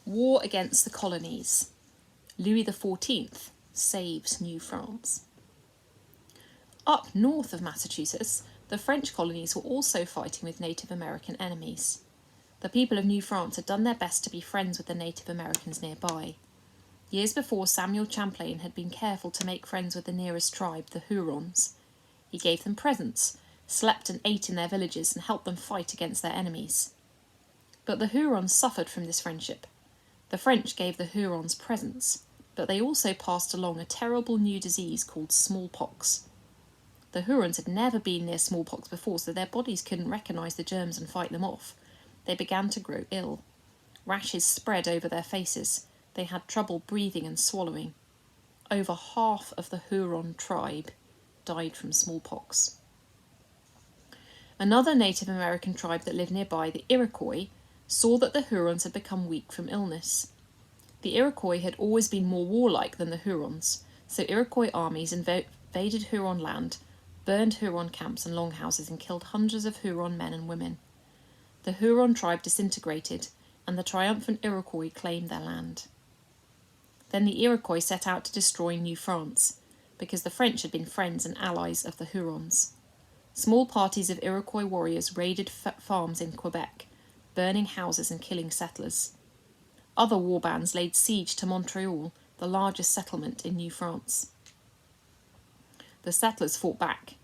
War against the colonies. Louis XIV saves New France. Up north of Massachusetts, the French colonies were also fighting with Native American enemies. The people of New France had done their best to be friends with the Native Americans nearby. Years before, Samuel Champlain had been careful to make friends with the nearest tribe, the Hurons. He gave them presents, slept and ate in their villages, and helped them fight against their enemies. But the Hurons suffered from this friendship. The French gave the Hurons presents, but they also passed along a terrible new disease called smallpox. The Hurons had never been near smallpox before, so their bodies couldn't recognise the germs and fight them off. They began to grow ill. Rashes spread over their faces. They had trouble breathing and swallowing. Over half of the Huron tribe died from smallpox. Another Native American tribe that lived nearby, the Iroquois, saw that the Hurons had become weak from illness. The Iroquois had always been more warlike than the Hurons, so Iroquois armies invaded Huron land, burned Huron camps and longhouses, and killed hundreds of Huron men and women. The Huron tribe disintegrated, and the triumphant Iroquois claimed their land. Then the Iroquois set out to destroy New France, because the French had been friends and allies of the Hurons. Small parties of Iroquois warriors raided farms in Quebec, burning houses and killing settlers. Other war bands laid siege to Montreal, the largest settlement in New France. The settlers fought back,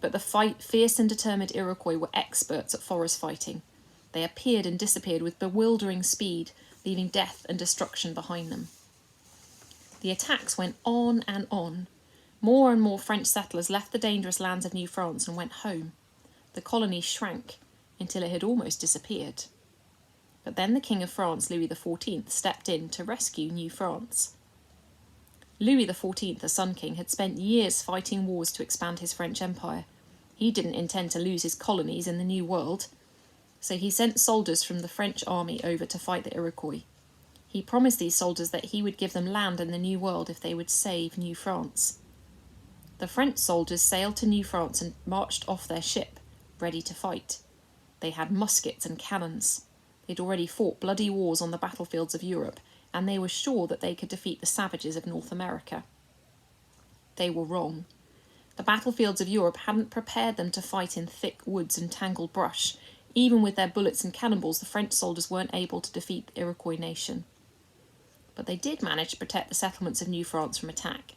but the fierce and determined Iroquois were experts at forest fighting. They appeared and disappeared with bewildering speed, leaving death and destruction behind them. The attacks went on and on. More and more French settlers left the dangerous lands of New France and went home. The colony shrank until it had almost disappeared. But then the King of France, Louis XIV, stepped in to rescue New France. Louis XIV, the Sun King, had spent years fighting wars to expand his French empire. He didn't intend to lose his colonies in the New World, so he sent soldiers from the French army over to fight the Iroquois. He promised these soldiers that he would give them land in the New World if they would save New France. The French soldiers sailed to New France and marched off their ship, ready to fight. They had muskets and cannons. They'd already fought bloody wars on the battlefields of Europe, and they were sure that they could defeat the savages of North America. They were wrong. The battlefields of Europe hadn't prepared them to fight in thick woods and tangled brush. Even with their bullets and cannonballs, the French soldiers weren't able to defeat the Iroquois nation. But they did manage to protect the settlements of New France from attack.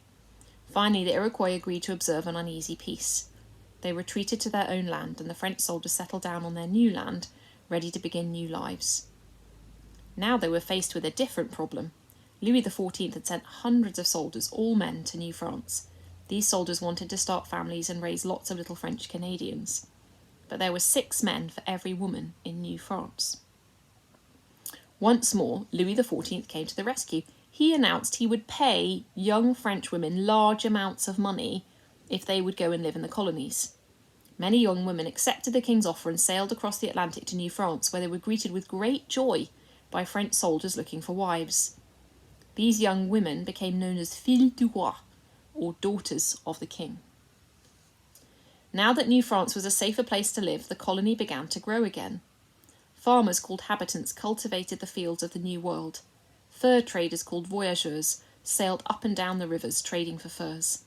Finally, the Iroquois agreed to observe an uneasy peace. They retreated to their own land, and the French soldiers settled down on their new land, ready to begin new lives. Now they were faced with a different problem. Louis XIV had sent hundreds of soldiers, all men, to New France. These soldiers wanted to start families and raise lots of little French Canadians. But there were 6 men for every woman in New France. Once more, Louis XIV came to the rescue. He announced he would pay young French women large amounts of money if they would go and live in the colonies. Many young women accepted the king's offer and sailed across the Atlantic to New France, where they were greeted with great joy by French soldiers looking for wives. These young women became known as filles du roi, or daughters of the king. Now that New France was a safer place to live, the colony began to grow again. Farmers called habitants cultivated the fields of the New World. Fur traders called voyageurs sailed up and down the rivers trading for furs.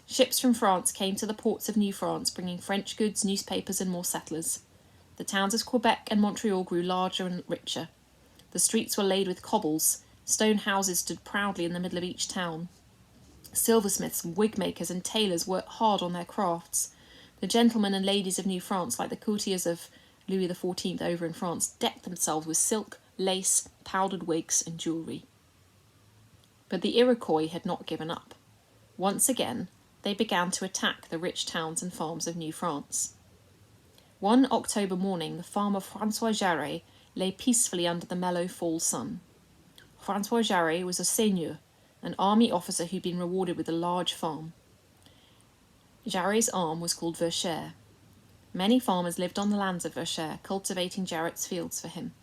Ships from France came to the ports of New France, bringing French goods, newspapers, and more settlers. The towns of Quebec and Montreal grew larger and richer. The streets were laid with cobbles. Stone houses stood proudly in the middle of each town. Silversmiths, wig makers, and tailors worked hard on their crafts. The gentlemen and ladies of New France, like the courtiers of Louis XIV over in France, decked themselves with silk, lace, powdered wigs, and jewellery. But the Iroquois had not given up. Once again, they began to attack the rich towns and farms of New France. One October morning, the farmer François Jarret lay peacefully under the mellow fall sun. François Jarret was a seigneur, an army officer who'd been rewarded with a large farm. Jarret's arm was called Verchères. Many farmers lived on the lands of Verchères, cultivating Jarret's fields for him.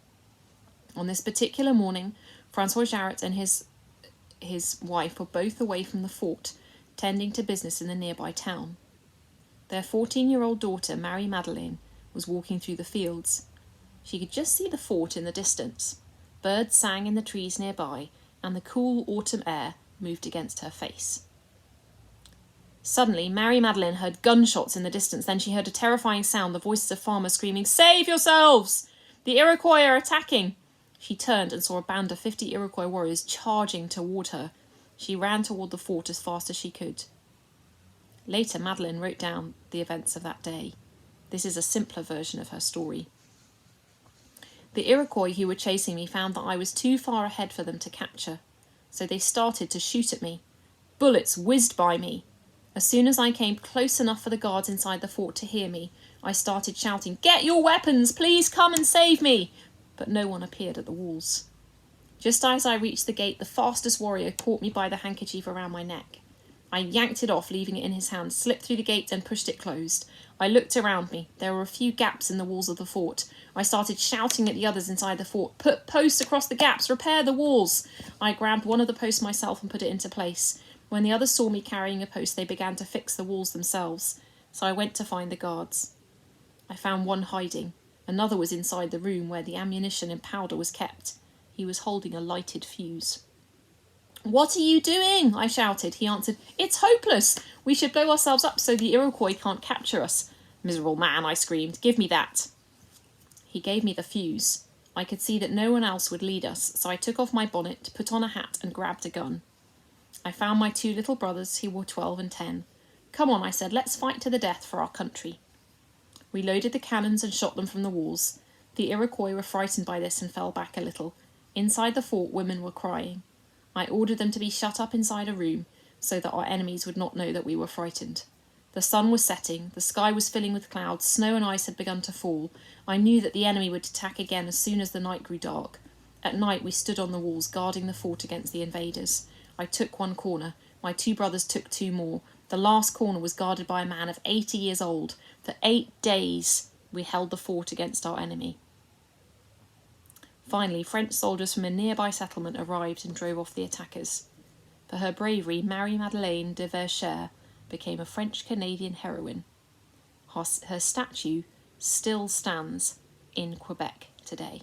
On this particular morning, François Jarret and his wife were both away from the fort, tending to business in the nearby town. Their 14-year-old daughter, Marie-Madeleine, was walking through the fields. She could just see the fort in the distance, Birds sang in the trees nearby, and the cool autumn air moved against her face. Suddenly, Mary Magdalene heard gunshots in the distance. Then she heard a terrifying sound, the voices of farmers screaming, "Save yourselves! The Iroquois are attacking!" She turned and saw a band of 50 Iroquois warriors charging toward her. She ran toward the fort as fast as she could. Later, Magdalene wrote down the events of that day. This is a simpler version of her story. The Iroquois who were chasing me found that I was too far ahead for them to capture, so they started to shoot at me. Bullets whizzed by me. As soon as I came close enough for the guards inside the fort to hear me, I started shouting, "Get your weapons! Please come and save me!" But no one appeared at the walls. Just as I reached the gate, the fastest warrior caught me by the handkerchief around my neck. I yanked it off, leaving it in his hand, slipped through the gate and pushed it closed. I looked around me. There were a few gaps in the walls of the fort. I started shouting at the others inside the fort, "Put posts across the gaps, repair the walls." I grabbed one of the posts myself and put it into place. When the others saw me carrying a post, they began to fix the walls themselves. So I went to find the guards. I found one hiding. Another was inside the room where the ammunition and powder was kept. He was holding a lighted fuse. "What are you doing?" I shouted. He answered, "It's hopeless. We should blow ourselves up so the Iroquois can't capture us." "Miserable man," I screamed. "Give me that." He gave me the fuse. I could see that no one else would lead us, so I took off my bonnet, put on a hat and grabbed a gun. I found my 2 little brothers, who were 12 and 10. "Come on," I said, "let's fight to the death for our country." We loaded the cannons and shot them from the walls. The Iroquois were frightened by this and fell back a little. Inside the fort, women were crying. I ordered them to be shut up inside a room so that our enemies would not know that we were frightened. The sun was setting, the sky was filling with clouds, snow and ice had begun to fall. I knew that the enemy would attack again as soon as the night grew dark. At night we stood on the walls, guarding the fort against the invaders. I took one corner. My 2 brothers took 2 more. The last corner was guarded by a man of 80 years old. For 8 days we held the fort against our enemy. Finally, French soldiers from a nearby settlement arrived and drove off the attackers. For her bravery, Mary Magdalene de Verchères became a French-Canadian heroine. Her statue still stands in Quebec today.